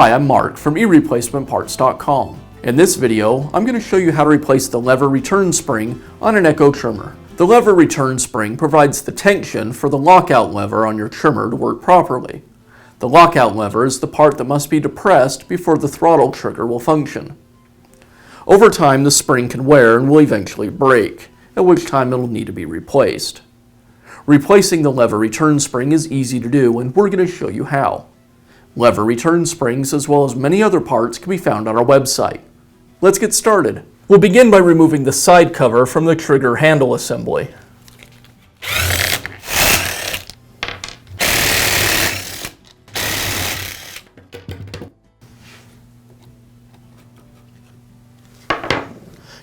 Hi, I'm Mark from eReplacementParts.com. In this video, I'm going to show you how to replace the lever return spring on an Echo trimmer. The lever return spring provides the tension for the lockout lever on your trimmer to work properly. The lockout lever is the part that must be depressed before the throttle trigger will function. Over time, the spring can wear and will eventually break, at which time it will need to be replaced. Replacing the lever return spring is easy to do, and we're going to show you how. Lever return springs, as well as many other parts, can be found on our website. Let's get started. We'll begin by removing the side cover from the trigger handle assembly.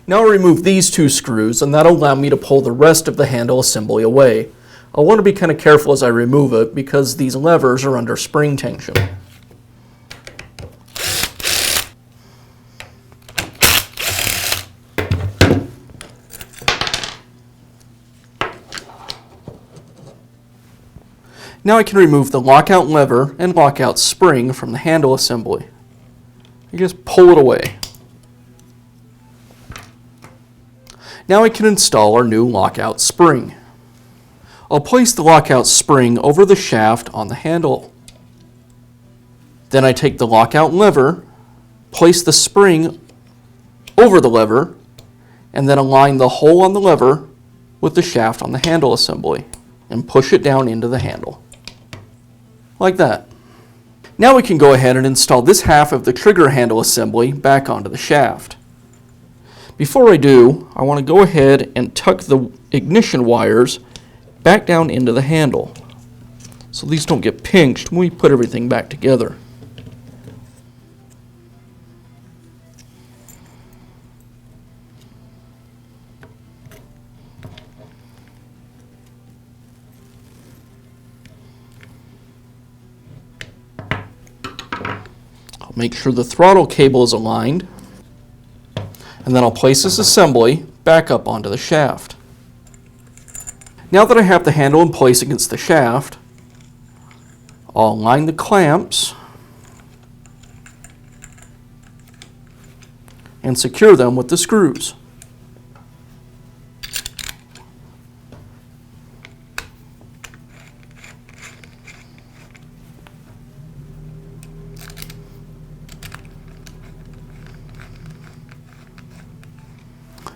Now I'll remove these two screws, and that'll allow me to pull the rest of the handle assembly away. I'll want to be kind of careful as I remove it because these levers are under spring tension. Now I can remove the lockout lever and lockout spring from the handle assembly. You just pull it away. Now I can install our new lockout spring. I'll place the lockout spring over the shaft on the handle. Then I take the lockout lever, place the spring over the lever, and then align the hole on the lever with the shaft on the handle assembly and push it down into the handle. Like that. Now we can go ahead and install this half of the trigger handle assembly back onto the shaft. Before I do, I want to go ahead and tuck the ignition wires back down into the handle so these don't get pinched when we put everything back together. I'll make sure the throttle cable is aligned, and then I'll place this assembly back up onto the shaft. Now that I have the handle in place against the shaft, I'll align the clamps and secure them with the screws.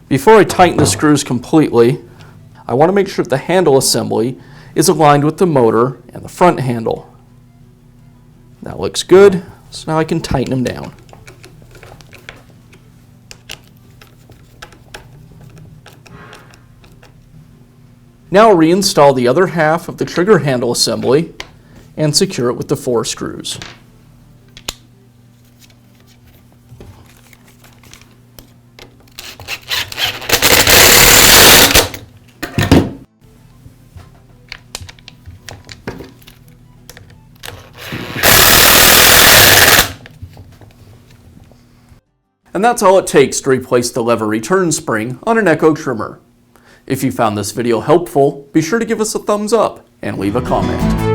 Before I tighten the screws completely, I want to make sure that the handle assembly is aligned with the motor and the front handle. That looks good, so now I can tighten them down. Now I'll reinstall the other half of the trigger handle assembly and secure it with the 4 screws. And that's all it takes to replace the lever return spring on an Echo trimmer. If you found this video helpful, be sure to give us a thumbs up and leave a comment.